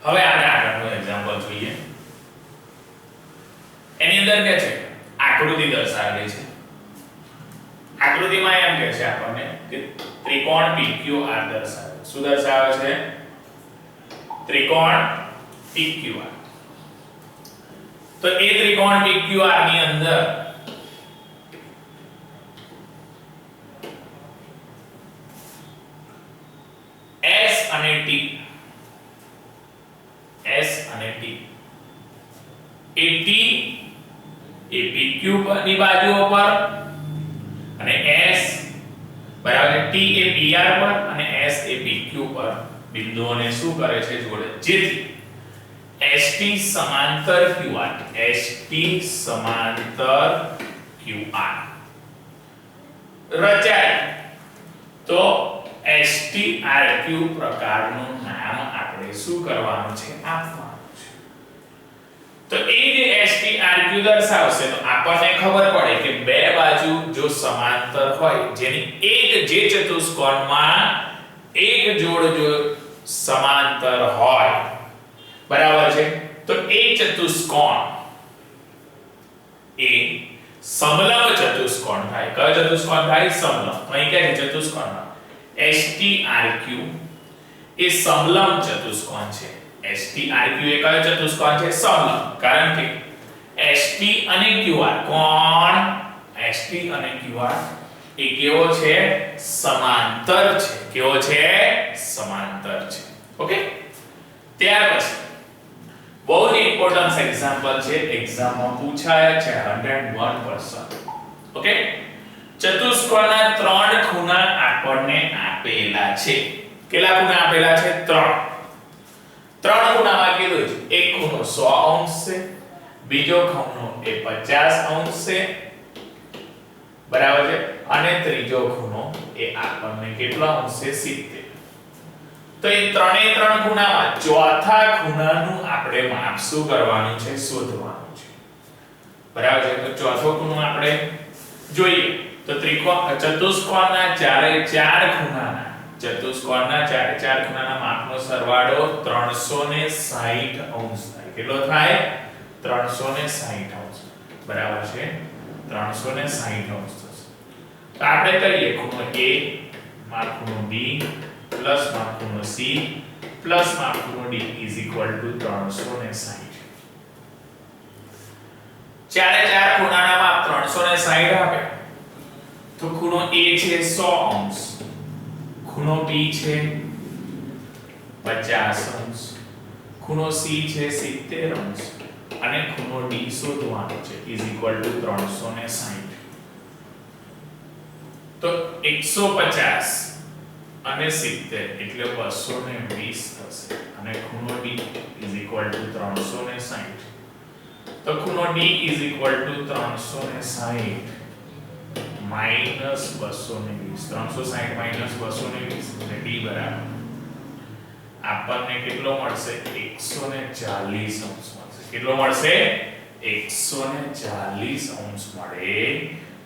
હવે આપણે આગળનું એક્ઝામ્પલ જોઈએ. એની અંદર કે છે આકૃતિ દર્શાવેલી છે. આકૃતિમાં એમ કહે છે આપણને કે ત્રિકોણ PQR દર્શાવે. શું દર્શાવે છે? ત્રિકોણ PQR. તો એ ત્રિકોણ PQR ની અંદર S અને T એ T એ PQ ની બાજુઓ પર અને S બરાબર T એ PR પર અને S એ PQ પર બિંદુઓને શું કરે છે? જોડે. જેથી ST સમાંતર QR રચાય તો STRQ પ્રકારનું નામ આપણે શું કરવાનું છે? આપવાનું છે. તો એ જે STRQ દર્શાવશે તો આપણને ખબર પડે કે બે બાજુ જો સમાંતર હોય જેની એક જે ચતુષ્કોણમાં એક જોડ જો સમાંતર હોય બરાબર છે તો એ ચતુષ્કોણ એ સમલંબ ચતુષ્કોણ થાય. કયો ચતુષ્કોણ થાય? સમલંબ. તો અહીં કે ચતુષ્કોણમાં STRQ એ સમલંબ ચતુષ્કોણ છે. STRQ એ કયો ચતુષ્કોણ છે? સમલંબ. કારણ કે ST અને QR કોણ ST અને QR એ કેવો છે? સમાંતર છે. કેવો છે? સમાંતર છે. ઓકે. ત્યાર પછી બહુ જ ઇમ્પોર્ટન્ટ એક્ઝામ્પલ છે. એક્ઝામમાં પૂછાય છે 101%. ઓકે. ચતુષ્કોણના ત્રણ ખૂણા આપણને આપેલા છે. કેટલા ખૂણા આપેલા છે? ત્રણ ખૂણામાં કીધું છે એક ખૂણો 100 અંશ છે, બીજો ખૂણો એ 50 અંશ છે બરાબર છે અને ત્રીજો ખૂણો એ આપણને કેટલો અંશ છે? 70. તો એ ત્રણે ત્રણ ખૂણામાં ચોથા ખૂણાનું આપણે માપ શું કરવાનું છે? શોધવાનું છે. બરાબર છે. તો ચોથો ખૂણો આપણે જોઈએ તો ચતુષ્કોણના ચારે ચાર ખૂણાના માપનો સરવાળો 360 અંશ થાય. કેટલો થાય? 360 અંશ. બરાબર છે. 360 અંશ થશે. તો આપણે કરીએ ખૂણો A માપ ખૂણો B પ્લસ માપ ખૂણો C પ્લસ માપ ખૂણો D = 360. ચારે ચાર ખૂણાના માપ 360 આપે તો ખૂણો A છે 100 અંશ, ખૂણો B છે 50 અંશ, ખૂણો C છે 70 અંશ અને ખૂણો D શોધવાનો છે = 360. તો 150 અને 70 એટલે 220 થશે અને ખૂણો D = 360. તો ખૂણો D = 360 -220. 360 - 220 એટલે D બરાબર આપણને કેટલો મળશે? 140 અંશ મળશે. કેટલો મળશે? 140 અંશ મળે.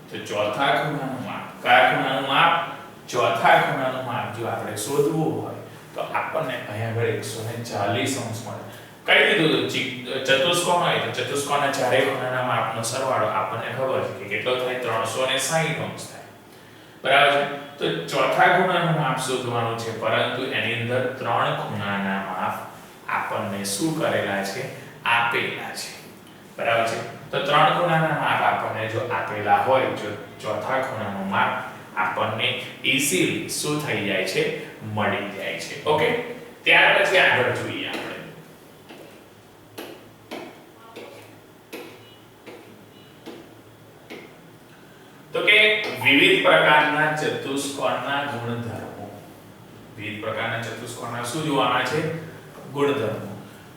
તો ચોથા ખૂણાનું માપ, કયા ખૂણાનું માપ? ચોથા ખૂણાનું માપ જો આપણે શોધવું હોય તો આપણને અહીંયા આગળ 140 અંશ મળે. કઈ દીધું ચતુષ્કોણ હોય તો ચતુષ્કોણના ચારે ખૂણાના માપનો સરવાળો આપણને ખબર છે કે કેટલો થાય? 360 અંશ થાય. બરાબર છે. તો ચોથા ખૂણાનું માપ શોધવાનું છે પરંતુ એની અંદર ત્રણ ખૂણાના માપ આપણને શું કરેલા છે? આપેલા છે. બરાબર છે. તો ત્રણ ખૂણાના માપ આપણને જો આપેલા હોય જો ચોથા ખૂણાનું માપ આપણને ઈઝીલી શું થઈ જાય છે? મળી જાય છે. ઓકે. ત્યાર પછી આગળ જોઈએ આપણે તો કે વિવિધ પ્રકારના ચતુષ્કોણના ગુણધર્મો. વિવિધ પ્રકારના ચતુષ્કોણના શું જોવાના છે? ગુણધર્મો.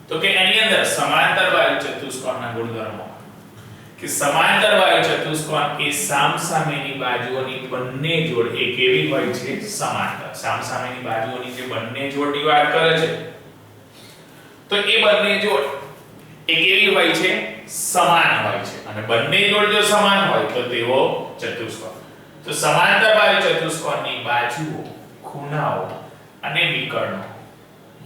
તો કે એની અંદર સમાંતર વાયુ ચતુષ્કોણના ગુણધર્મો કે સમાંતર વાયુ ચતુષ્કોણ એ સામસામેની બાજુઓની બંને જોડ એ કેવી હોય છે? સમાંતર. સામસામેની બાજુઓની જે બંને જોડની વાત કરે છે તો એ બંને જોડ એ કેવી હોય છે? સમાન હોય છે અને બંને જોડ જો સમાન હોય તો તેઓ ચતુષ્કોણ. તો સમાંતર વાયુ ચતુષ્કોણની બાજુઓ, ખૂણાઓ અને વિકર્ણો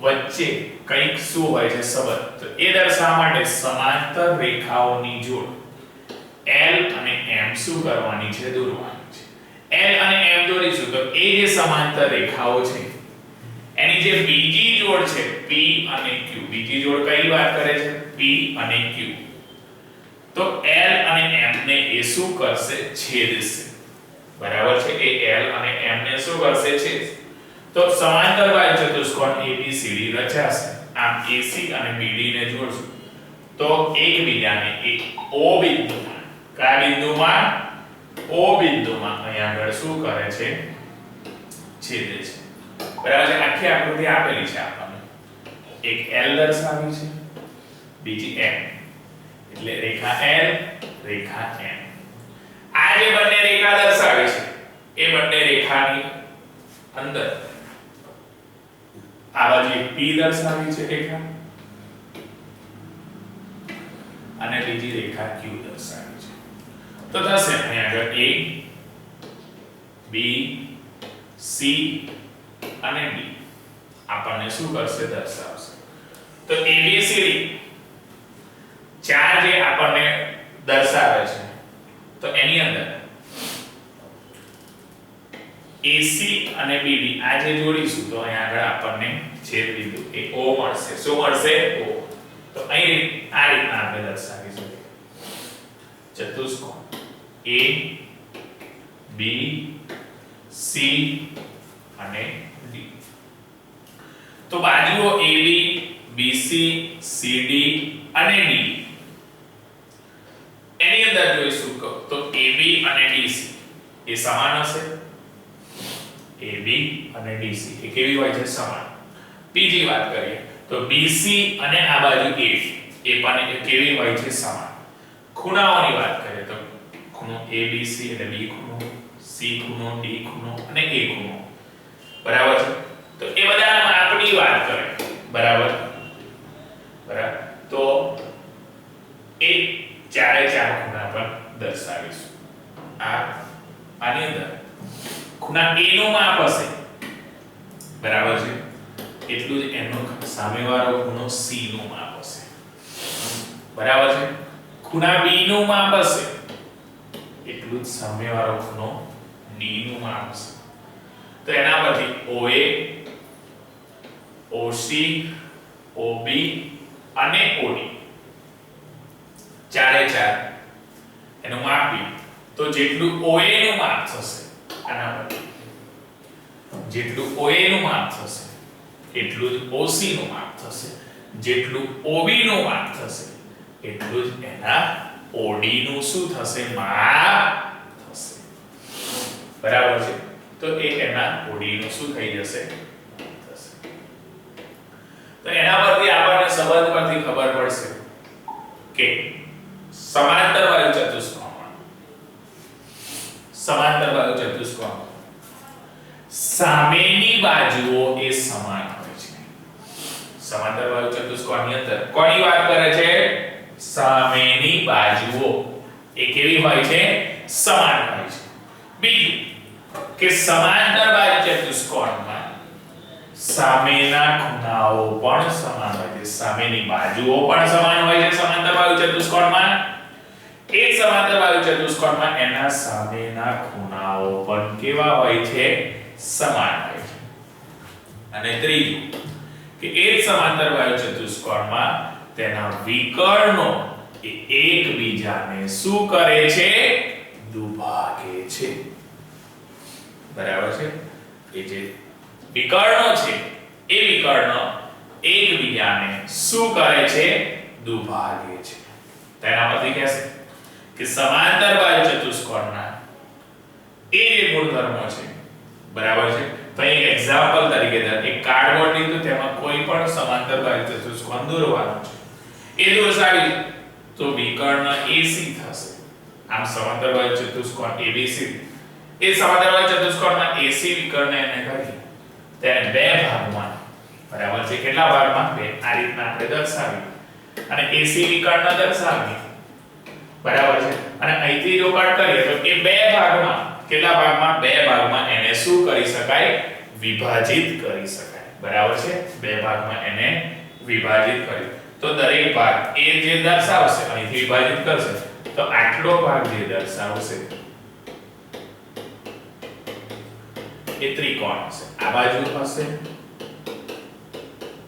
વચ્ચે કંઈક શું હોય છે સંબંધ, તો એ દર્શાવવા માટે સમાંતર રેખાઓની જોડ L અને M શું કરવાની છે, દોરવાની છે. L અને M દોરીશું તો એ જે સમાંતર રેખાઓ છે એની જે બીજી જોડ છે P અને Q, બીજી જોડ કઈ વાત કરે છે, P અને Q, તો L અને M ને એ શું કરશે, છેદશે. બરાબર છે, એ L અને M ને શું કરશે, છેદશે. તો સમાંતર બાજુ ચતુષ્કોણ ABCD રચાશે. આમ AC અને BD ને જોડશું તો એકબીજાને એક O બિંદુમાં, કયા બિંદુમાં, O બિંદુમાં અહીંયા આગળ શું કરે છે, છેદે છે. બરાબર છે, આખી આકૃતિ આપેલી છે આપણને. એક L દર્શાવી છે, બીજી M, એટલે રેખા L, રેખા M. આ જે બંને રેખા દર્શાવી છે એ બંને રેખાની અંદર આ બાજુ એક P દર્શાવી છે રેખા અને બીજી રેખા Q દર્શાવી છે. તો થશે અહીંયા આગળ A, B, C અને D આપણને શું કરશે, દર્શાવશે. તો ABCD ચાર જે આપણને દર્શાવે છે તો એની અંદર AC અને BD આ જે જોડીશું તો અહીંયા આગળ આપણને છેદ બિંદુ એ O મળશે. શું મળશે, O. તો અહીં આ રીતના આપણે દર્શાવીશું ચતુષ્કોણ A, B, C અને D. તો બાજુઓ AB, BC, CD અને D એની અંદર જોઈશું તો AB અને DC એ સમાન હશે. AB અને DC એ કેવી હોય છે, સમાન. બીજી વાત કરીએ તો BC અને આ બાજુ A એ પણ કેવી હોય છે, સમાન. ખૂણાઓની વાત કરીએ તો ખૂણો ABC એટલે B ખૂણો, C ખૂણો, D ખૂણો અને A ખૂણો. બરાબર છે, તો એ બધા માપની વાત કરે. બરાબર બરાબર, તો એ ચારે ચાર ખૂણા પર દર્શાવીશું. આની અંદર ખૂણા A નું માપ હશે, બરાબર છે, એટલું જ એનો સામેવાળો ખૂણો C નું માપ હશે. બરાબર છે, ખૂણા B નું માપ હશે એટલું જ સામેવાળો ખૂણો D નું માપ હશે. તો એના પરથી OA, OC, OB અને OD ચારે ચાર એનું માપ બી તો જેટલું OA નું માપ થશે આના પરથી, જેટલું OA નું માપ થશે એટલું જ OC નું માપ થશે, જેટલું OB નું માપ થશે એટલું જ એના OD નું શું થશે, માપ થશે. બરાબર છે, તો એ એના OD નું શું થઈ જશે, થશે. તો એના પરથી આપણને સંબંધ પરથી ખબર પડશે કે સમાંતર બાજુ ચતુષ્કોણ, સમાંતર બાજુ ચતુષ્કોણ સામેની બાજુઓ એ સમાન હોય છે. સમાંતર બાજુ ચતુષ્કોણની અંદર કોની વાત કરે છે, સામેની બાજુઓ એ કેવી હોય છે, સમાન હોય છે. બીજું કે સમાંતર બાજુ ચતુષ્કોણમાં સામેના ખૂણાઓ પણ સમાન હોય છે, સામેની બાજુઓ પણ સમાન હોય છે. સમાંતર બાજુ ચતુષ્કોણમાં એ સમાંતર બાજુ ચતુષ્કોણમાં એના સામેના ખૂણાઓ પણ કેવા હોય છે, સમાન હોય છે. અને ત્રીજું કે એ સમાંતર બાજુ ચતુષ્કોણમાં તેના વિકર્ણો એ એકબીજાને શું કરે છે, દુભાગે છે. બરાબર છે, એ જે વિકર્ણો છે એ વિકર્ણો એકબીજાને શું કરે છે, દુભાગે છે. તેના પરથી કહેશે કે સમાંતર બાજુ ચતુષ્કોણના એ જે ગુણધર્મો છે, બરાબર છે. તો એક એક્ઝામ્પલ તરીકે એક કાર્ડબોર્ડ લીધું, તેમાં કોઈ પણ સમાંતર બાજુ ચતુષ્કોણ દોરવાનું છે. એ દોરસાવી તો વિકર્ણ AC થશે. આમ સમાંતર બાજુ ચતુષ્કોણ ABC, એ સમાંતર બાજુ ચતુષ્કોણમાં AC વિકર્ણ એને કરી તેને બે ભાગમાં, બરાબર છે, કેટલા ભાગમાં, બે. આ રીતના આપણે દર્શાવી અને AC વિકર્ણ દર્શાવી, બરાબર છે. અને અહીંથી જો કટ કરીએ તો એ બે ભાગમાં, કેટલા ભાગમાં, બે ભાગમાં એને શું કરી શકાય, વિભાજિત કરી શકાય. બરાબર છે, બે ભાગમાં એને વિભાજિત કર્યું. તો દરેક ભાગ એ જે દર્શાવશે અહીંથી વિભાજિત કરશે તો આટલો ભાગ જે દર્શાવશે એ ત્રિકોણ હશે. આ બાજુ હશે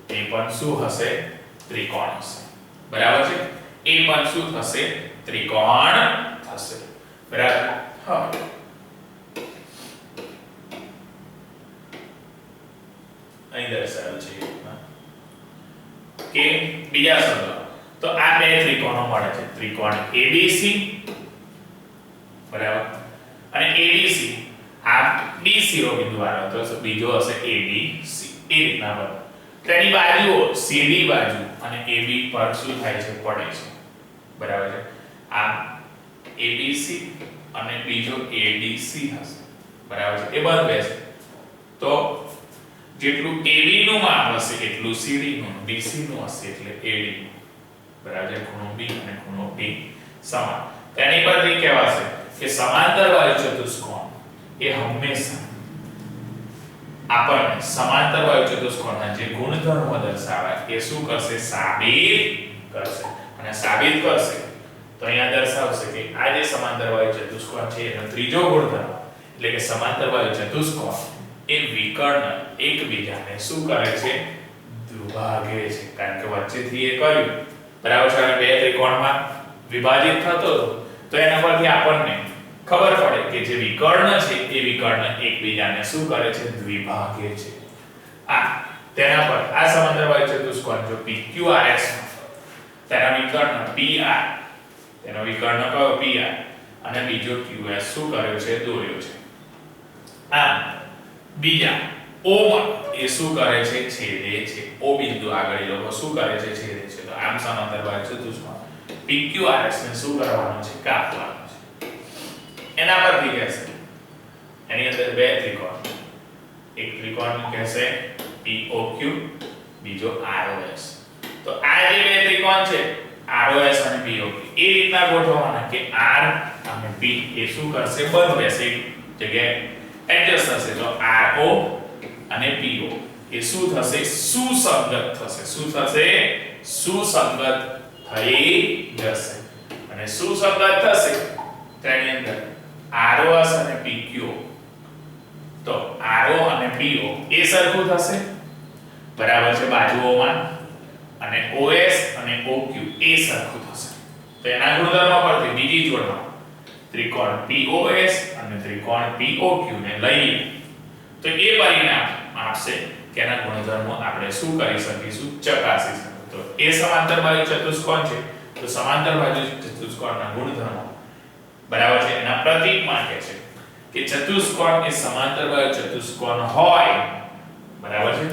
એ પણ શું હશે? ત્રિકોણ હશે. બરાબર છે, એ પણ શું થશે? ત્રિકોણ થશે. બરાબર. હા, અહીં દર્શાવ્યું છે કે બીજા શબ્દો તો આ બે ત્રિકોણો મળે છે, ત્રિકોણ ABC બરાબર, અને ABC આ D શિરોબિંદુ વાળો તો બીજો હશે ABC. એ રીતના બને. તેની બાજુઓ CD બાજુ અને AB પર શું થાય છે? પડે છે. બરાબર છે, આ ABC અને બીજો ADC હશે. બરાબર છે, એ બંધ બેસે તો જેટલું AB નું માપ હશે એટલું CD નું, DC નું હશે એટલે AD નું. બરાબર છે, ખૂણો B અને ખૂણો D સમાન. તેની પરથી કહેવાશે કે સમાંતર બાજુ ચતુષ્કોણ એ હંમેશા આપણને સમાંતર બાજુ ચતુષ્કોણના જે ગુણધર્મો દર્શાવે એ શું કરશે? સાબિત કરશે. અને સાબિત કરશે તો અહીંયા દર્શાવશે કે આ જે સમાંતર બાજુ ચતુષ્કોણ છે એનો ત્રીજો ગુણધર્મ એટલે કે સમાંતર બાજુ ચતુષ્કોણ એ વિકર્ણ એકબીજાને શું કરે છે? દ્વિભાગે છે. કારણ કે વચ્ચેથી એ કર્યું બરાબર છે, અને બે ત્રિકોણમાં વિભાજિત થતો તો એના પરથી આપણને ખબર પડે કે જે વિકર્ણ છે એ વિકર્ણ એકબીજાને શું કરે છે? દ્વિભાગે છે. આ તેના પર આ સમાંતર બાજુ ચતુષ્કોણ જો PQRS તેના વિકર્ણ PR, તેનો વિકર્ણ કયો? PR, અને બીજો QS શું કર્યો છે? દોર્યો છે. આમ બીજા O માં એ શું કરે છે? છેદે છે. O બિંદુ આગળ એ લોકો શું કરે છે? છેદે છે. તો આમ સમાંતર બાજુ ચતુષ્કોણ PQRS ને શું કરવાનું છે? કાપવાનું છે. એના પરથી કહેશે એની અંદર બે ત્રિકોણ, એક ત્રિકોણ કહેશે POQ, બીજો ROS. તો આ જે બે ત્રિકોણ છે ROS અને POQ એ રીતના ગોઠવવાના કે R અને P એ શું કરશે? બંધ બેસે, એક જગ્યાએ એડજસ્ટ થશે. તો RO અને PO એ શું થશે? સુસંગત થશે. શું થશે? સુસંગત થઈ જશે. અને સુસંગત થશે તેની અંદર ROS અને PQ, તો RO અને PO એ સરખું થશે. બરાબર છે, બાજુઓમાં, અને OS અને OQ એ સરખું થશે. તો એના ગુણધર્મો પરથી બીજી જોડમાં ત્રિકોણ POS અને ત્રિકોણ POQ ને લઈએ તો એ પરિણામ આપશે કે એના ગુણધર્મો આપણે શું કરી શકીશું? ચકાસી શકીશું. તો એ સમાંતર બાજુ ચતુષ્કોણ છે તો સમાંતર બાજુ ચતુષ્કોણના ગુણધર્મો બરાબર છે, એના પ્રતીક માટે છે કે ચતુષ્કોણ એ સમાંતર બાજુ ચતુષ્કોણ હોય. બરાબર છે,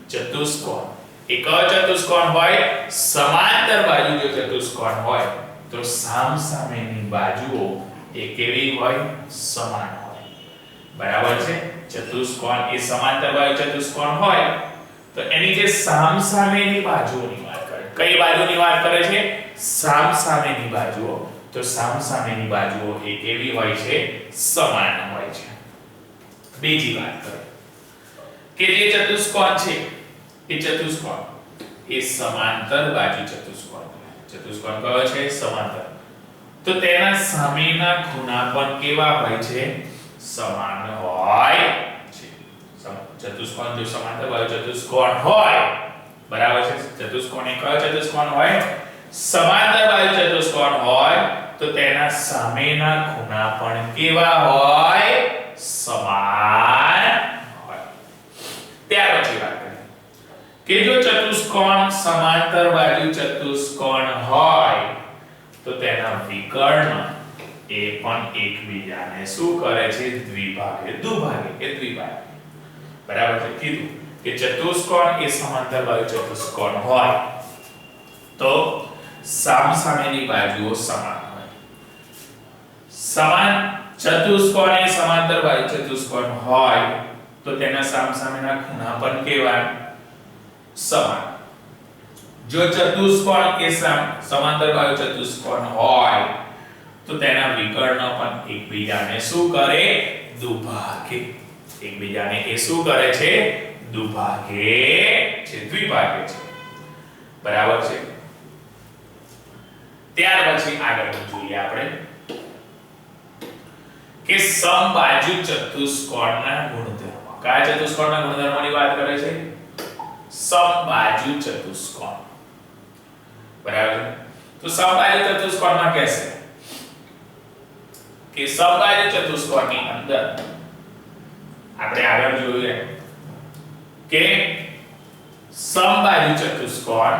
ચતુષ્કોણ એક ચતુષ્કોણ હોય, સમાંતર બાજુ જો ચતુષ્કોણ હોય તો સામસામેની બાજુઓ એ કેવી હોય? સમાન હોય. બરાબર છે, ચતુષ્કોણ એ સમાંતર બાજુ ચતુષ્કોણ હોય તો એની જે સામસામેની બાજુઓની વાત કરે. કઈ બાજુની વાત કરે છે? સામસામેની બાજુઓ. તો સામસામેની બાજુઓ એ કેવી હોય છે? સમાન હોય છે. બીજી વાત કરીએ કે જે ચતુષ્કોણ છે એ ચતુષ્કોણ એ સમાંતર બાજુ ચતુષ્કોણ. ચતુષ્કોણ કયો છે? સમાંતર. તો તેના સામેના ખૂણા પણ કેવા હોય છે? સમાન હોય છે. ચતુષ્કોણ જો સમાંતર બાજુ ચતુષ્કોણ હોય, બરાબર છે, ચતુષ્કોણ એ કયો ચતુષ્કોણ હોય? સમાંતર બાજુ ચતુષ્કોણ હોય તો તેના સામેના ખૂણા પણ કેવા હોય? સમાન હોય. ત્યાર પછી વાત કરીએ કે જો ચતુષ્કોણ સમાંતર બાજુ ચતુષ્કોણ હોય તો તેના વિકર્ણ એ પણ એકબીજાને શું કરે છે? દ્વિભાગે, દુભાગે કે દ્વિભાગે. બરાબર છે, કીધું કે ચતુષ્કોણ એ સમાંતર બાજુ ચતુષ્કોણ હોય તો સામસામેની બાજુઓ સમાન હોય. સમાન ચતુષ્કોણ એ સમાંતર બાજુ ચતુષ્કોણ હોય તો તેના સામસામેના ખૂણા પણ કેવા? સમાન. જો ચતુષ્કોણ એ સમાંતર બાજુ ચતુષ્કોણ હોય તો તેના વિકર્ણ પણ એકબીજાને શું કરે? દુભાગે. એકબીજાને એ શું કરે છે? દુભાગે છે, દ્વિભાગે છે, બરાબર છે। ત્યાર પછી આગળ જોઈએ આપણે કે સમબાજુ ચતુષ્કોણના ગુણધર્મો। કયા ચતુષ્કોણના ગુણધર્મોની વાત કરે છે? સમબાજુ ચતુષ્કોણ, બરાબર। તો સમબાજુ ચતુષ્કોણમાં કહેશે કે સમબાજુ ચતુષ્કોણની અંદર આપણે આગળ જોઈએ કે સમબાજુ ચતુષ્કોણ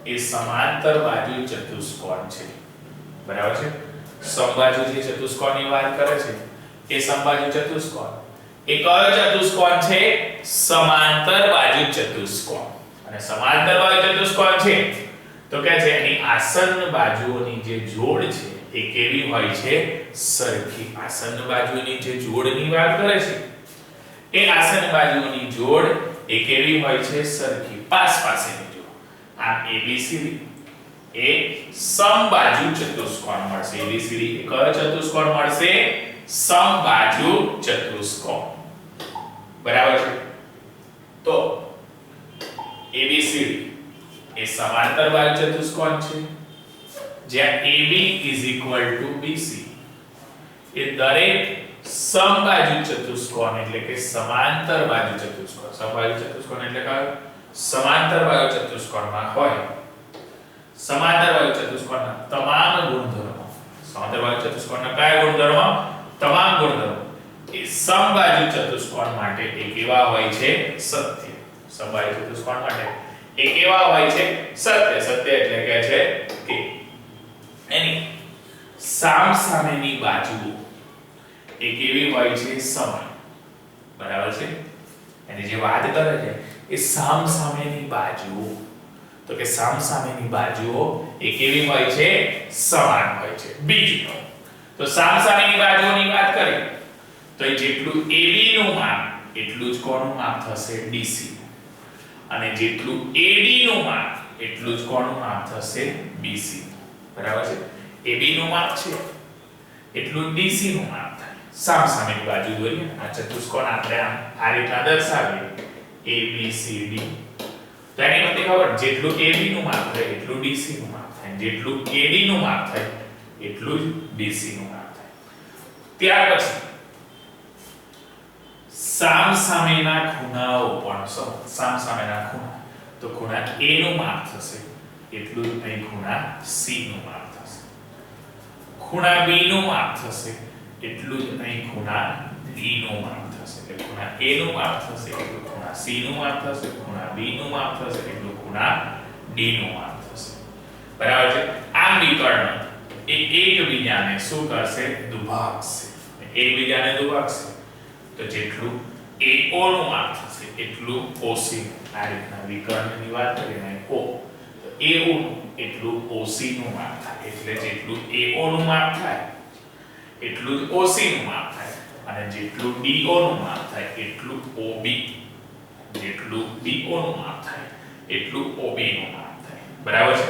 એ સમાંતર બાજુ ચતુષ્કોણ છે, બરાબર છે। સમબાજુ જે ચતુષ્કોણની વાત કરે છે એ સમબાજુ ચતુષ્કોણ એ કયો ચતુષ્કોણ છે? સમાંતર બાજુ ચતુષ્કોણ। અને સમાંતર બાજુ ચતુષ્કોણ છે તો કે છે એની આસન્ન બાજુઓની જે જોડ છે એ કેવી હોય છે? સરખી। આસન્ન બાજુઓની જે જોડની વાત કરે છે એ આસન્ન બાજુઓની જોડ એ કેવી હોય છે? સરખી, પાસ પાસેની જોડ। આ ABCD એ સમબાજુ ચતુષ્કોણ મળશે। ABCD એ કયો ચતુષ્કોણ મળશે? સમબાજુ ચતુષ્કોણ, બરાબર છે। તો ABCD એ સમાંતર બાજુ ચતુષ્કોણ છે, જ્યાં AB BC એ દરેક સમબાજુ ચતુષ્કોણ એટલે કે સમાંતર બાજુ ચતુષ્કોણ, સમબાજુ ચતુષ્કોણ એટલે કયો? સમાંતર બાજુ ચતુષ્કોણમાં હોય સમાંતર બાજુ ચતુષ્કોણના તમામ ગુણધર્મો, સમાંતર બાજુ ચતુષ્કોણના કયા ગુણધર્મો? તમામ ગુણધર્મો એ સમબાજુ ચતુષ્કોણ માટે એ કેવા હોય છે? સત્ય। સમબાજુ ચતુષ્કોણ માટે એ કેવા હોય છે? સત્ય। સત્ય એટલે કે છે કે એની સામસામેની બાજુઓ એ કેવી હોય છે? સમાન, બરાબર છે। એની જે વાત કરે છે એ સામસામેની બાજુઓ, તો કે સામસામેની બાજુઓ એ કેવી હોય છે? સમાન હોય છે। બીજું તો સામસામેની બાજુઓની વાત કરીએ તો એ જેટલું AB નું માપ એટલું જ કોનું માપ થશે? DC નું। અને જેટલું AD નું માપ એટલું જ કોનું માપ થશે? BC નું, બરાબર છે। AB નું માપ છે એટલું DC નું માપ થાય। સામસામેની બાજુ દોરીએ, આ ચતુષ્કોણ આપણે આ રીતના દર્શાવીએ ABCD, તો એની મને ખબર જેટલું AB નું માપ થાય એટલું DC નું માપ થાય, જેટલું AD નું માપ થાય એટલું જ BC નું માપ થાય। ત્યાર પછી સામસામેના ખૂણાઓ પણ સામસામેના ખૂણા, તો ખૂણા A નું માપ થશે એટલું જ અહીં ખૂણા C નું માપ થશે, ખૂણા B નું માપ થશે એટલું જ અહીં ખૂણા D નું માપ થશે। એટલે ખૂણા A નું માપ થશે એટલું ખૂણા C નું માપ થશે, ખૂણા B નું માપ થશે એટલું ખૂણા D નું માપ થશે, બરાબર છે। આમ વિકર્ણ એ એકબીજાને શું કરશે? દુભાગશે। એકબીજાને દુભાગશે તો જેટલું AO નું માપ થશે એટલું OC નું, આ રીતના વિકર્ણની વાત કરીએ O તો AO એટલું OC નું માપ થાય, એટલે જેટલું AO નું માપ થાય એટલું જ OC નું માપ થાય, અને જેટલું DO નું માપ થાય એટલું OB, જેટલું DO નું માપ થાય એટલું OB નું માપ થાય, બરાબર છે।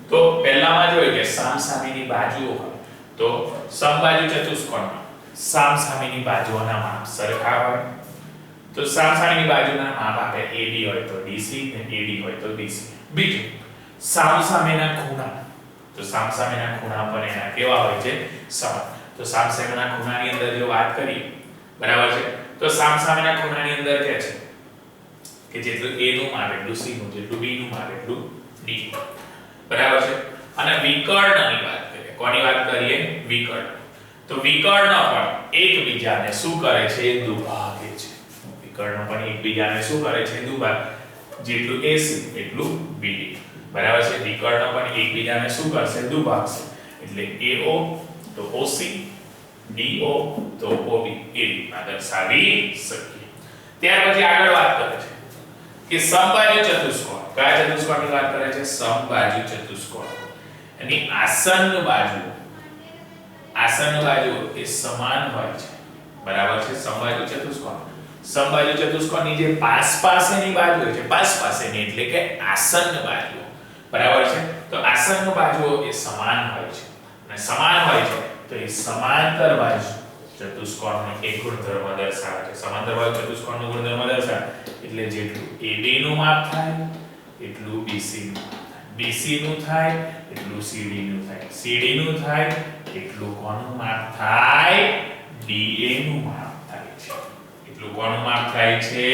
તો પહેલામાં જોઈએ કે સામસામેની બાજુઓ હોય તો સમબાજુ ચતુષ્કોણમાં સામસામેની બાજુઓના માપ સરખા હોય તો સામસામેની બાજુના માપ આપે AB હોય તો DC ને AD હોય તો DC। બીજું સામસામેના ખૂણા, તો સામસામેના ખૂણા પણ એના કેવા હોય છે? સમાન। તો સામસામેના ખૂણાની અંદર જો વાત કરીએ, બરાબર છે, તો સામસામેના ખૂણાની અંદર કે છે કે જેટલું A નું માપ એટલું C નું, જેટલું B નું માપ એટલું D, બરાબર છે। અને વિકર્ણની વાત કરીએ, કોની વાત કરીએ? વિકર્ણ। તો વિકર્ણ પણ એકબીજાને શું કરે છે? દુભાગે છે। વિકર્ણ પણ એકબીજાને શું કરે છે? દુભાગે, જેટલું AC એટલું BD, બરાબર છે। વિકર્ણ પણ એકબીજાને શું કરશે? દુભાગશે, એટલે AO તો OC, DO તો OB એ રીતના દર્શાવી શકીએ। ત્યાર પછી આગળ વાત કરે છે કે સમબાજુ ચતુષ્કોણ, કયા ચતુષ્કોણની વાત કરે છે? સમબાજુ ચતુષ્કોણ, એની આસન્ન બાજુઓ એ સમાન હોય છે, બરાબર છે। સમબાજુ ચતુષ્કોણની જે પાસેની બાજુ હોય છે, પાસેની એટલે કે આસન્ન બાજુઓ, બરાબર છે। તો આસન્ન બાજુઓ એ સમાન હોય છે, અને સમાન હોય છે તો એ સમાંતર બાજુ ચતુષ્કોણનો એક ગુણધર્મ દર્શાવે છે. સમાંતર બાજુ ચતુષ્કોણનો ગુણધર્મ દર્શાવે એટલે જેટલું AB નું માપ થાય એટલું BC નું માપ થાય. BC નું થાય એટલું CD નું થાય. CD નું થાય એટલું કોનું માપ થાય? DA નું માપ થાય છે. એટલું કોનું માપ થાય છે?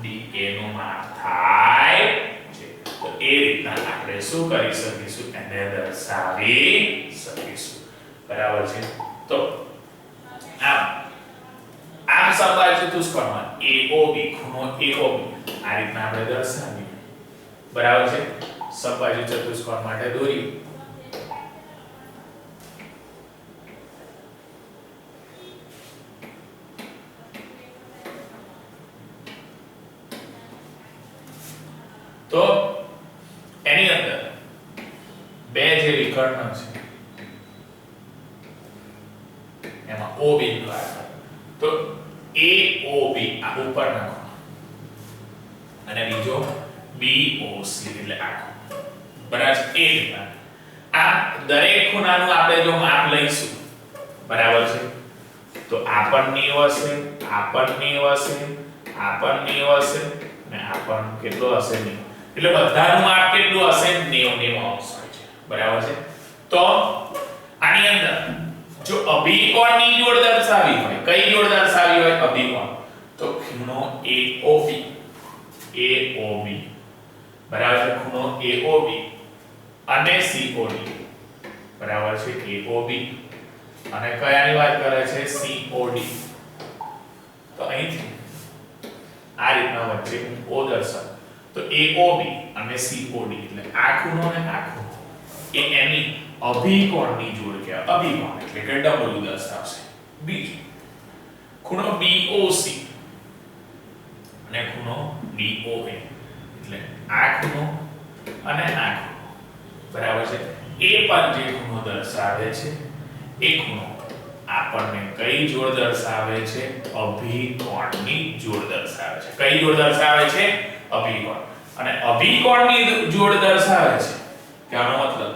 DA નું માપ થાય છે. તો એ રીતના આપણે શું કરી શકીશું? એને દર્શાવી શકીશું. બરાબર છે. તો આમ સમબાજુ ચતુષ્કોણમાં AOB ખૂણો AOB આ રીતના આપણે દર્શાવીએ. બરાબર છે. સમબાજુ ચતુષ્કોણ માટે દોરી તો એની અંદર બે જે વિકર્ણ છે એમાં OB દ્વારા તો AOB આ ઉપરના ખૂણા અને બીજો BOC એટલે આ ખૂણો. બરાબર છે. એ રીતના આ દરેક ખૂણાનું આપણે જો માપ લઈશું બરાબર છે તો આ પણ 90 હશે, આ પણ 90 હશે, આ પણ 90 હશે અને આ પણ કેટલો હશે? 90. એટલે બધાનું માપ કેટલું હશે? 90 અંશ હોય છે. બરાબર છે. તો આની અંદર જો અભિકોણની જોડ દર્શાવી હોય, કઈ જોડ દર્શાવી હોય? અભિકોણ. તો ખૂણો AOB બરાબર છે. ખૂણો AOB અને COD બરાબર છે. AOB અને કયાની વાત કરે છે? COD. તો અહીંથી આ રીતના વચ્ચે O દર્શાવ તો AOB અને COD એટલે આ ખૂણો અને આ ખૂણો એ એની અભિકોણની જોડ કહેવાય. અભિકોણ એટલે કે ડબલ દર્શાવશે. બીજું ખૂણો BOC અને ખૂણો DOA એટલે આ ખૂણો અને આ ખૂણો બરાબર છે. એ પણ જે ખૂણો દર્શાવે છે એ ખૂણો આપણને કઈ જોડ દર્શાવે છે? અભિકોણની જોડ દર્શાવે છે. કઈ જોડ દર્શાવે છે? અભિકોણ. અને અભિકોણની જોડ દર્શાવે છે તેનો મતલબ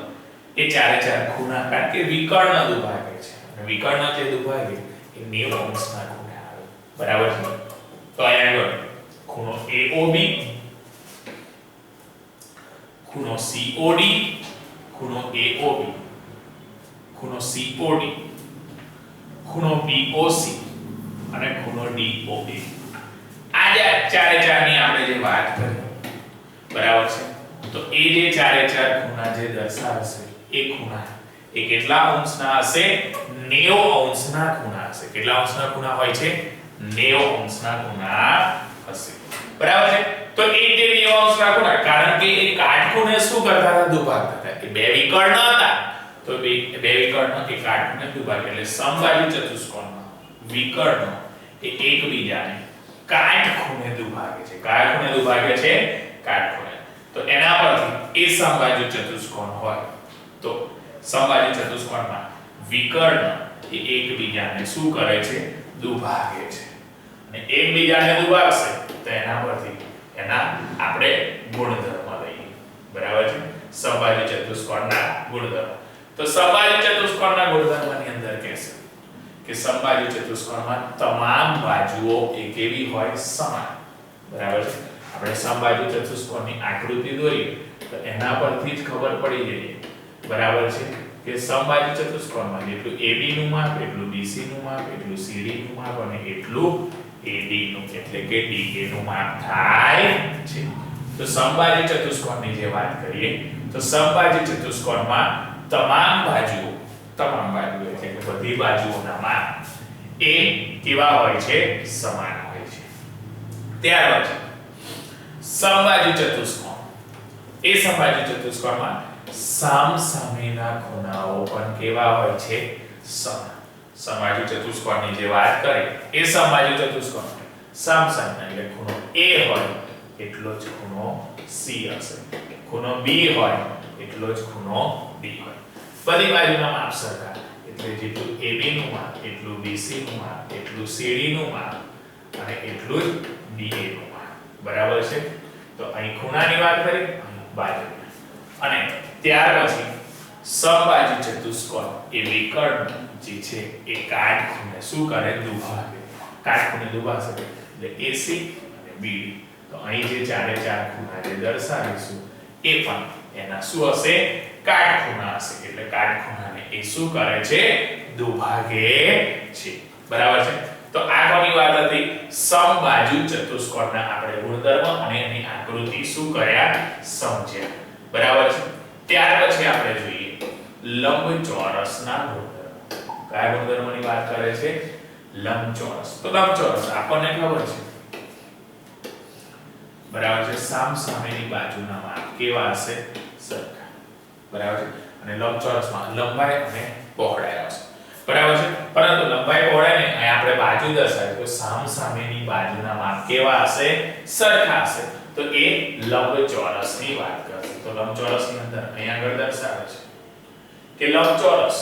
એ ચારે ચાર ખૂણા કારણ કે વિકર્ણ દુભાગે છે અને વિકર્ણ જે દુભાગે એ 90 અંશના ખૂણે આવે. બરાબર છે. તો અહીંયા આગળ ખૂણો AOB, ખૂણો COD, ખૂણો AOB, ખૂણો COD, ખૂણો BOC અને ખૂણો DOA. આ જે ચારે ચારની આપણે જે વાત કરી બરાબર છે તો એ જે ચારે ચાર ખૂણા જે દર્શાવશે એ ખૂણા એ કેટલા અંશના હશે? 90 અંશના ખૂણા હશે. કેટલા અંશના ખૂણા હોય છે? 90 અંશના ખૂણા હશે. બરાબર છે. તો એ જે 90 અંશના ખૂણા કારણ કે એ કાટખૂણે શું કરતા હતા? દુભાગતા હતા. એ બે વિકર્ણ હતા તો બે વિકર્ણ એ કાટખૂણે દુભાગે એટલે સમબાજુ ચતુષ્કોણમાં વિકર્ણો એ એકબીજાને કાટખૂણે દુભાગે છે. કયા ખૂણે દુભાગે છે? કાટખૂણે. તો એના પરથી એ સમબાજુ ચતુષ્કોણ હોય તો સમબાજુ ચતુષ્કોણમાં વિકર્ણ એ એકબીજાને શું કરે છે? દુભાગે છે. અને એકબીજાને દુભાગશે તો એના પરથી એના આપણે ગુણધર્મ લઈએ. બરાબર છે. સમબાજુ ચતુષ્કોણના ગુણધર્મ. તો સમબાજુ ચતુષ્કોણના ગુણધર્મની અંદર કહેશે કે સમબાજુ ચતુષ્કોણમાં તમામ બાજુઓ એ કેવી હોય? સમાન. બરાબર છે. આપણે સમબાજુ ચતુષ્કોણની આકૃતિ દોરીએ તો એના પરથી જ ખબર પડી જાય બરાબર છે કે સમબાજુ ચતુષ્કોણમાં જેટલું AB નું માપ એટલું BC નું માપ એટલું CD નું માપ અને એટલું AD નું એટલે કે DA નું માપ થાય છે. તો સમબાજુ ચતુષ્કોણની જે વાત કરીએ તો સમબાજુ ચતુષ્કોણમાં તમામ બાજુઓ એટલે કે બધી બાજુઓના માપ એ કેવા હોય છે? સમાન હોય છે. ત્યાર પછી સમબાજુ ચતુષ્કોણ એ સમબાજુ ચતુષ્કોણમાં સામસામેના ખૂણાઓ પણ કેવા હોય છે? સમાન. સમબાજુ ચતુષ્કોણની જે વાત કરી એ સમબાજુ ચતુષ્કોણ સામસામેના એટલે ખૂણો A હોય એટલો જ ખૂણો C હશે. ખૂણો B હોય એટલો જ ખૂણો D હોય. બધી બાજુના માપ સરખા એટલે જેટલું AB નું માપ એટલું BC નું માપ એટલું CD નું માપ અને એટલું જ DA નું માપ. બરાબર છે. તો અહીં ખૂણાની વાત કરી, અહીં બાજુ. અને ત્યાર પછી સમબાજુ ચતુષ્કોણ એ વિકર્ણ જે છે એ કાટખૂણે શું કરે દુભાગે કાટખૂણે દુભાશે એટલે AC અને BD તો અહીં જે ચારે ચાર ખૂણા જે દર્શાવીશું એ પણ એના શું હશે કાટખૂણા હશે એટલે કાટખૂણાને એ શું કરે છે દુભાગે છે બરાબર છે તો આ કોની વાત હતી સમબાજુ ચતુષ્કોણના આપણે ગુણધર્મ અને એની આકૃતિ શું કર્યા સમજ્યા બરાબર છે ત્યાર પછી આપણે જોઈએ લંબચોરસના ગુણધર્મ કયા ગુણધર્મોની વાત કરે છે લંબચોરસ તો લંબચોરસ આપણને ખબર છે બરાબર છે સામસામેની બાજુના માપ કેવા હશે સરખા બરાબર છે અને લંબચોરસમાં લંબાઈ અને પહોળાઈ હશે બરાબર છે પરંતુ લંબાઈ પહોળાઈ ને અહીં આપણે બાજુ દર્શાવી તો સામસામેની બાજુના માપ કેવા હશે સરખા હશે તો એ લંબચોરસની વાત કરશે તો લંબચોરસની અંદર અહીં આગળ દર્શાવે છે કે લંબચોરસ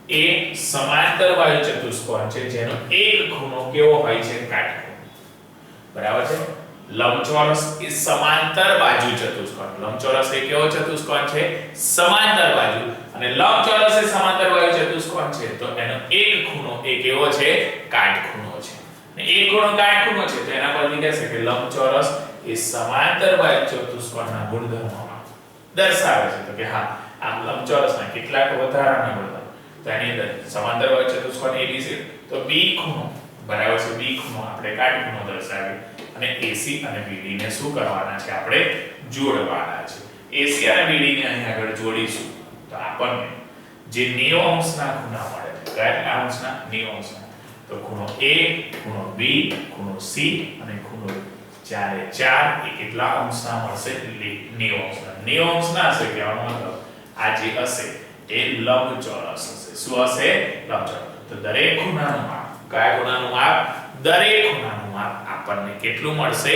એ સમાંતર બાજુ ચતુષ્કોણ છે જેનો એક ખૂણો કેવો હોય છે કાટખૂણો બરાબર છે લંબચોરસ એ સમાંતર બાજુ ચતુષ્કોણ લંબચોરસ એ કેવો ચતુષ્કોણ છે સમાંતર બાજુ અને લંબચોરસ એ સમાંતર બાજુ ચતુષ્કોણ છે તો એનો એક ખૂણો એ કેવો છે કાટખૂણો છે અને એક ખૂણો કાટખૂણો છે તો એના પરથી કહેશે કે લંબચોરસ એ સમાંતર બાજુ ચતુષ્કોણના ગુણધર્મોમાં દર્શાવે છે તો કે હા આ લંબચોરસના કેટલાક વધારાના ગુણધર્મ તો એની અંદર સમાંતર બાજુ ચતુષ્કોણ ABC તો B ખૂણો બરાબર છે B ખૂણો આપણે કાટખૂણો દર્શાવી અને AC અને BD ને શું કરવાના છે આપણે જોડવાના છે AC અને BD ને અહીં આગળ જોડીશું તો આપણને જે 90 અંશના ખૂણા મળે છે કયા અંશના 90 અંશના તો ખૂણો A ખૂણો B ખૂણો C અને ખૂણો ચારે ચાર એ કેટલા અંશના મળશે 90 અંશના 90 અંશના હશે કહેવાનો મતલબ આ જે હશે એ લંબચોરસ હશે શું હશે લંબચોરસ તો દરેક ખૂણાનું માપ કયા ખૂણાનું માપ દરેક ખૂણાનું માપ આપણને કેટલું મળશે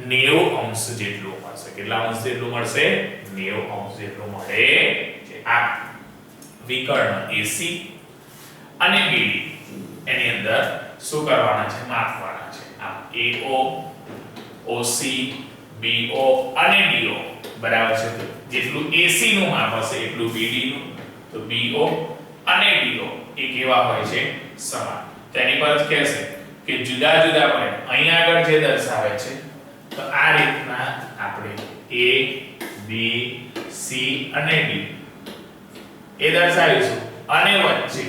90 અંશ જેટલું મળશે કેટલા અંશ જેટલું મળશે 90 અંશ જેટલું મળે છે આ વિકર્ણ AC અને BD એની અંદર શું કરવાના છે માપવાના છે આ AO OC BO અને DO બરાબર છે તો જેટલું AC નું માપ હશે એટલું BD નું તો BO અને DO એ કેવા હોય છે સમાન તેની પર કહેશે કે જુદા જુદા પોઈન્ટ અહીં આગળ જે દર્શાવે છે તો આ રીતના આપણે A B C અને D એ દર્શાવીશું અને વચ્ચે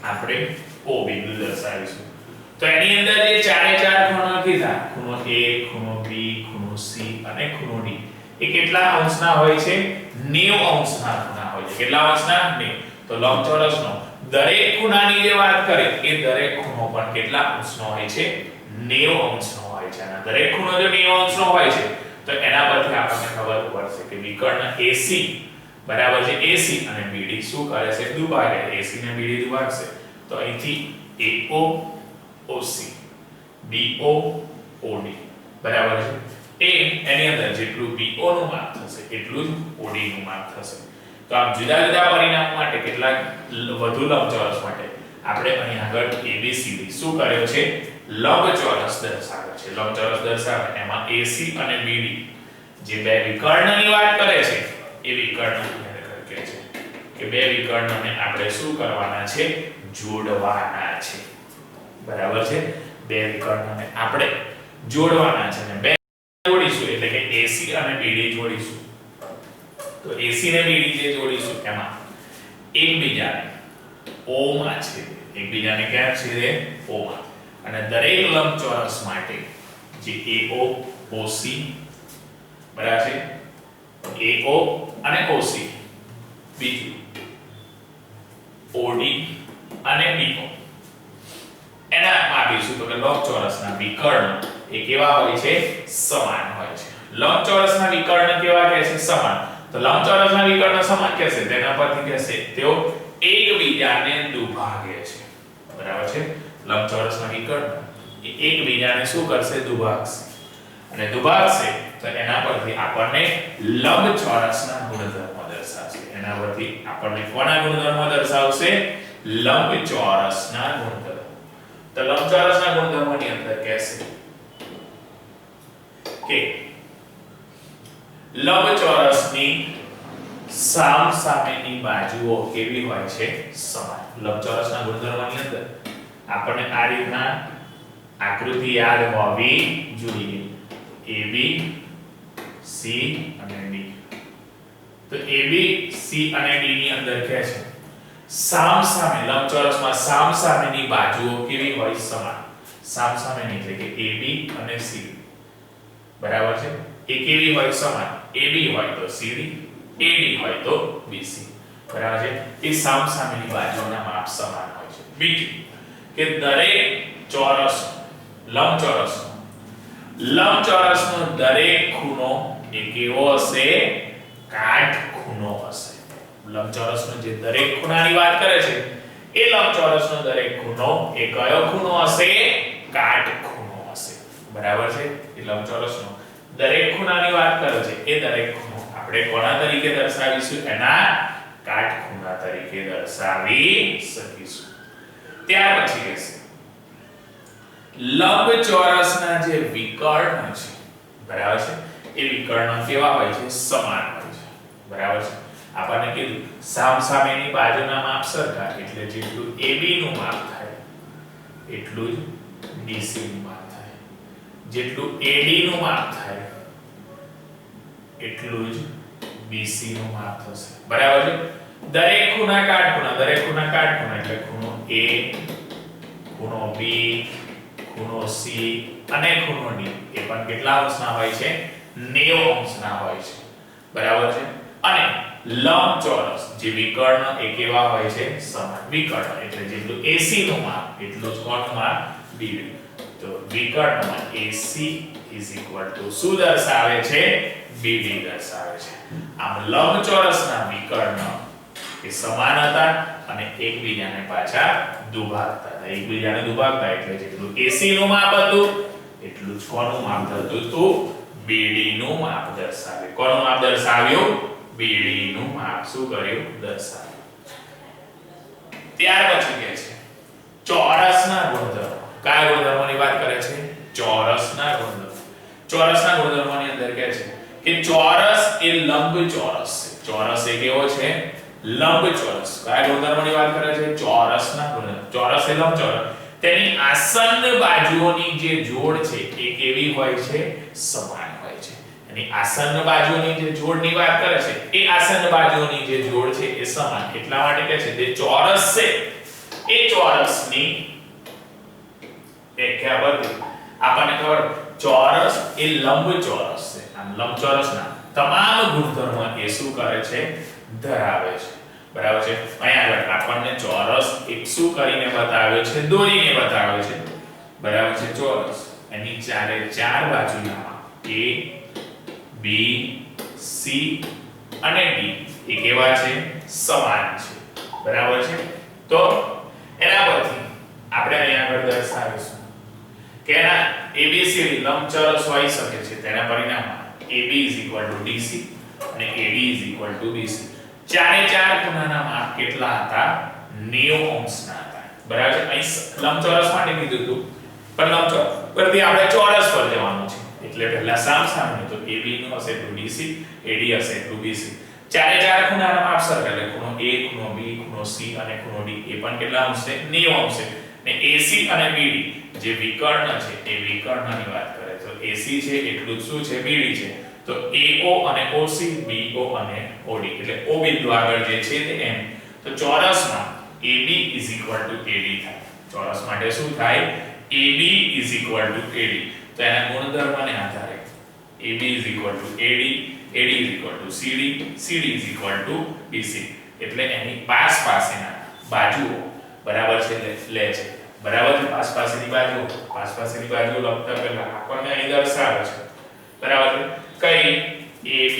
આપણે O બિંદુ દર્શાવીશું તો એની અંદર જે ચારે ચાર ખૂણા કીધા ખૂણો A ખૂણો B ખૂણો C અને ખૂણો D એ કેટલા અંશના હોય છે 90 અંશના ખૂણા હોય છે કેટલા અંશના 90 તો લંબચોરસનો દરેક ખૂણાની જે વાત કરે એ દરેક ખૂણો પણ કેટલા અંશનો હોય છે 90 અંશનો હોય છે અને દરેક ખૂણો જો 90 અંશનો હોય છે તો એના પરથી આપણને ખબર પડશે કે વિકર્ણ AC બરાબર છે AC અને BD શું કરે છે દુભાગે AC ને BD દુભાગશે તો અહીંથી AO OC BO OD બરાબર છે એની અંદર જેટલું BO નું માપ થશે એટલું જ OD નું માપ થશે તો આમ જુદા જુદા પરિણામ માટે કેટલાક વધુ લંબચોરસ માટે આપણે અહીં આગળ ABCD શું કર્યો છે લંબચોરસ દર્શાવ્યો છે લંબચોરસ દર્શાવે એમાં AC અને BD જે બે વિકર્ણની વાત કરે છે એ વિકર્ણ કહે છે કે બે વિકર્ણને આપણે શું કરવાના છે જોડવાના છે બરાબર છે બે વિકર્ણને આપણે જોડવાના છે અને બે જોડીશું એટલે કે AC અને BD જોડીશું તો AC ને BD જે જોડીશું એમાં એકબીજાને O માં છે એકબીજાને ક્યાં છે O માં અને દરેક લંબચોરસ માટે જે AO OC બરાબર છે AO અને OC બીજું OD અને BO એના આપીશું તો કે લંબચોરસના વિકર્ણ એ કેવા હોય છે સમાન હોય છે લંબચોરસના વિકર્ણ કેવા કહે છે સમાન તો લંબચોરસના વિકર્ણ સમાન કહેશે તેના પરથી કહેશે તેઓ એકબીજાને દુભાગે છે બરાબર છે લંબચોરસના વિકર્ણ એ એકબીજાને શું કરશે દુભાગશે અને દુભાગશે તો એના પરથી આપણને લંબચોરસના ગુણધર્મો દર્શાવશે એના પરથી આપણને કોના ગુણધર્મો દર્શાવશે લંબચોરસના ગુણધર્મો તો લંબચોરસના ગુણધર્મોની અંદર કહેશે કે લંબચોરસની સામસામેની બાજુઓ કેવી હોય છે? સમાન. લંબચોરસના ગુણધર્મોની અંદર આપણને આ રીતના આકૃતિ યાદ હોવી જોઈએ. AB C અને D. તો AB C અને D ની અંદર કહે છે સામસામે લંબચોરસમાં સામસામેની બાજુઓ કેવી હોય? સમાન. સામસામેની એટલે કે AB અને CD. બરાબર છે? એ કેવી હોય? સમાન. AB હોય તો CD, AD હોય તો BC. બરાબર છે? એ સામસામેની બાજુઓના માપ સમાન હોય છે. બીજું કે દરેક ચોરસ લંબચોરસનો દરેક ખૂણો એ કેવો હશે? કાટખૂણો હશે. લંબચોરસનો જે દરેક ખૂણાની વાત કરે છે એ લંબચોરસનો દરેક ખૂણો એ કયો ખૂણો હશે? કાટખૂણો હશે. બરાબર છે? એ લંબચોરસનો દરેક ખૂણાની વાત કરે છે એ દરેક ખૂણો આપણે કોના તરીકે દર્શાવીશું? એના કાટખૂણા તરીકે દર્શાવી શકીશું. ત્યાર પછી કહેશે લંબચોરસના જે વિકર્ણ છે, બરાબર છે, એ વિકર્ણ કેવા હોય છે? સમાન હોય છે. બરાબર છે? આપણને કીધું સામસામેની બાજુના માપ સરખા એટલે જેટલું AB નું માપ થાય એટલું જ BC નું માપ થાય, જેટલું AD નું માપ થાય એટલું જ BC નું માપ થશે. બરાબર છે? દરેક ખૂણા કાટખૂણા એટલે ખૂણો A, ખૂણો B, ખૂણો C અને ખૂણો D એ પણ કેટલા અંશના હોય છે? 90 અંશના હોય છે. બરાબર છે? અને લંબચોરસ જે વિકર્ણ એ કેવા હોય છે? સમાન. વિકર્ણ એટલે જેટલું AC નું માપ એટલું જ કોણનું માપ BD. તો વિકર્ણમાં AC શું દર્શાવે છે? BD દર્શાવે છે. આમ લંબચોરસના વિકર્ણ એ સમાન હતા અને એકબીજાને પાછા દુભાગતા હતા. એકબીજાને દુભાગતા એટલે જેટલું AC નું માપ હતું એટલું જ કોનું માપ થતું હતું? BD નું માપ દર્શાવે. કોનું માપ દર્શાવ્યું? BD નું માપ શું કર્યું? દર્શાવ્યું. ત્યાર પછી કહે છે ચોરસના ગુણધર્મો. કયા ગુણધર્મોની વાત કરે છે? ચોરસના ગુણધર્મો. ચોરસના ગુણધર્મોની અંદર કહે છે કે ચોરસ એ લંબચોરસ છે. ચોરસ એ કેવો છે? લંબચોરસ. કયા ગુણધર્મોની વાત કરે છે? ચોરસના ગુણધર્મો. ચોરસ એ લંબચોરસ. તેની આસન્ન બાજુઓની જે જોડ છે એ કેવી હોય છે? સમાન હોય છે. એની આસન્ન બાજુઓની જે જોડની વાત કરે છે એ આસન્ન બાજુઓની જે જોડ છે એ સમાન. એટલા માટે કહે છે તે ચોરસ છે એ ચોરસની વ્યાખ્યા બદલી આપણને ખબર ચોરસ એ લંબચોરસ છે. આમ લંબચોરસના તમામ ગુણધર્મો એ શું કરે છે? ધરાવે છે. બરાબર છે? અહીંયા આગળ આપણને ચોરસ એક શું કરીને બતાવ્યો છે? દોરીને બતાવ્યો છે. બરાબર છે? ચોરસ એની ચારે ચાર બાજુના A, B, C અને D એ કેવા છે? સમાન છે. બરાબર છે? તો એના પરથી આપણે અહીંયા આગળ દર્શાવીશું કે એના ABCD લંબચોરસ હોઈ શકે છે. તેના પરિણામમાં AB DC અને AD BC. ચારે ચાર ખૂણાના માપ કેટલા હતા? 90 અંશના હતા. બરાબર છે? અહીં લંબચોરસ માટે કીધું હતું પણ લંબચોરસ પરથી આપણે ચોરસ પર જવાનું છે એટલે પહેલા સામસામે તો AB નું હશે એટલું DC, AD હશે એટલું BC. ચારે ચાર ખૂણાના માપ સરખા એટલે ખૂણો A, ખૂણો B, ખૂણો C અને ખૂણો D એ પણ કેટલા અંશ છે? 90 અંશ છે. ને AC અને BD જે વિકર્ણ છે એ વિકર્ણની વાત કરે તો AC છે એટલું જ શું છે? BD છે. તો AO અને OC, BO અને OD એટલે O બિંદુ આગળ જે છે તે M. તો ચોરસમાં AB AD થાય. ચોરસ માટે શું થાય? AB AD. તો એના ગુણધર્મને આધારે AB AD CD BC એટલે એની પાસેના બાજુઓ બરાબર છે લે છે. બરાબર છે? પાસેની બાજુઓ લખતા પહેલા આપણને અહીં દર્શાવે છે. બરાબર છે? કઈ? AB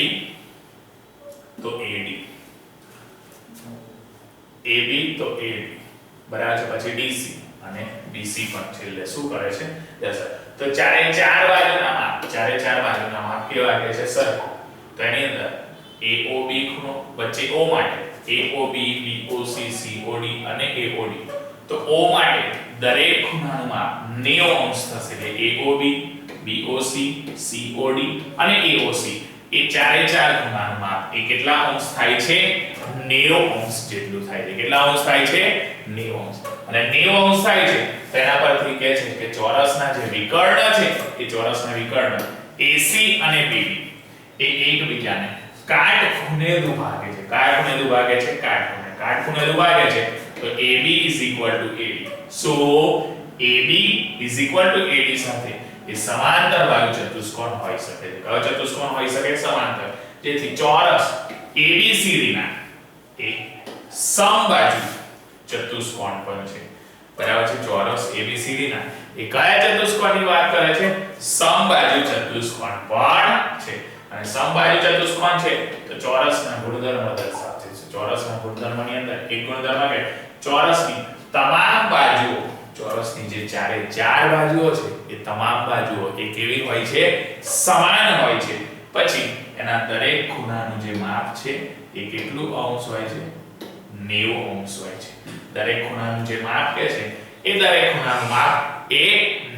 તો AD, AB તો AD. બરાબર છે? પછી DC અને BC પણ છેલ્લે શું કરે છે? તો ચારે ચાર બાજુના માપ કેવા કે છે? સરખા. તો એની અંદર AOB ખૂણો વચ્ચે O માટે AOB, BOC, COD અને AOD. તો O માટે દરેક ખૂણાનું માપ 90 અંશ થશે એટલે AOB, BOC, COD અને AOC એ ચારે ચાર ખૂણાનું માપ એ કેટલા અંશ થાય છે 90 અંશ જેટલું થાય છે કેટલા અંશ થાય છે 90 અંશ અને 90 અંશ થાય છે તેના પરથી કહે છે કે ચોરસના જે વિકર્ણ છે એ ચોરસના વિકર્ણ AC અને BD એ એકબીજાને કાટખૂણે દુભાગે છે કાટખૂણે દુભાગે છે કાટખૂણે દુભાગે છે તો AB AD સો AB AD સાથે એ સમાંતર બાજુ ચતુષ્કોણ હોઈ શકે છે કયો ચતુષ્કોણ હોઈ શકે સમાંતર જેથી ચોરસ ABCD ના એ સમબાજુ ચતુષ્કોણ પણ છે બરાબર છે ચોરસ ABCD ના એ કયા ચતુષ્કોણની વાત કરે છે સમબાજુ ચતુષ્કોણ પણ છે અને સમબાજુ ચતુષ્કોણ છે તો ચોરસના ગુણધર્મ દર્શાવે છે ચોરસના ગુણધર્મની અંદર એક ગુણધર્મ કે ચોરસની તમામ બાજુઓ ચોરસની જે ચારે ચાર બાજુઓ છે એ તમામ બાજુઓ એ કેવી હોય છે સમાન હોય છે પછી એના દરેક ખૂણાનું જે માપ છે એ કેટલું અંશ હોય છે 90 અંશ હોય છે દરેક ખૂણાનું જે માપ કે છે એ દરેક ખૂણાનું માપ એ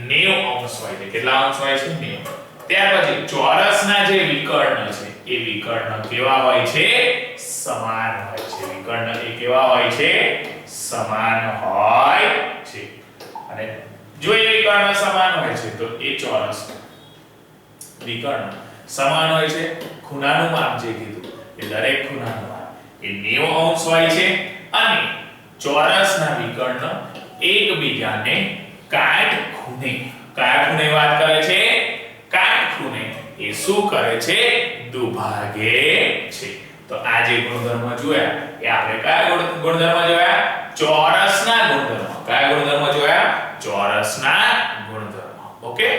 90 અંશ હોય છે કેટલા અંશ હોય છે 90 ત્યાર પછી ચોરસના જે વિકર્ણ છે એ વિકર્ણ કેવા હોય છે સમાન હોય છે વિકર્ણ એ કેવા હોય છે સમાન હોય છે અને જો એ વિકર્ણ સમાન હોય છે તો એ ચોરસ વિકર્ણ સમાન હોય છે ખૂણાનું માપ જે કીધું એ દરેક ખૂણાનું માપ એ 90 અંશ હોય છે અને ચોરસના વિકર્ણ એકબીજાને કાટખૂણે વાત કરે છે કાટખૂણે એ શું કરે છે દુભાગે છે તો આ જે ગુણધર્મ જોયા એ આપણે કયા ગુણધર્મ જોયા ચોરસના ગુણધર્મ કયા ગુણધર્મ જોયા ચોરસના ગુણધર્મ ઓકે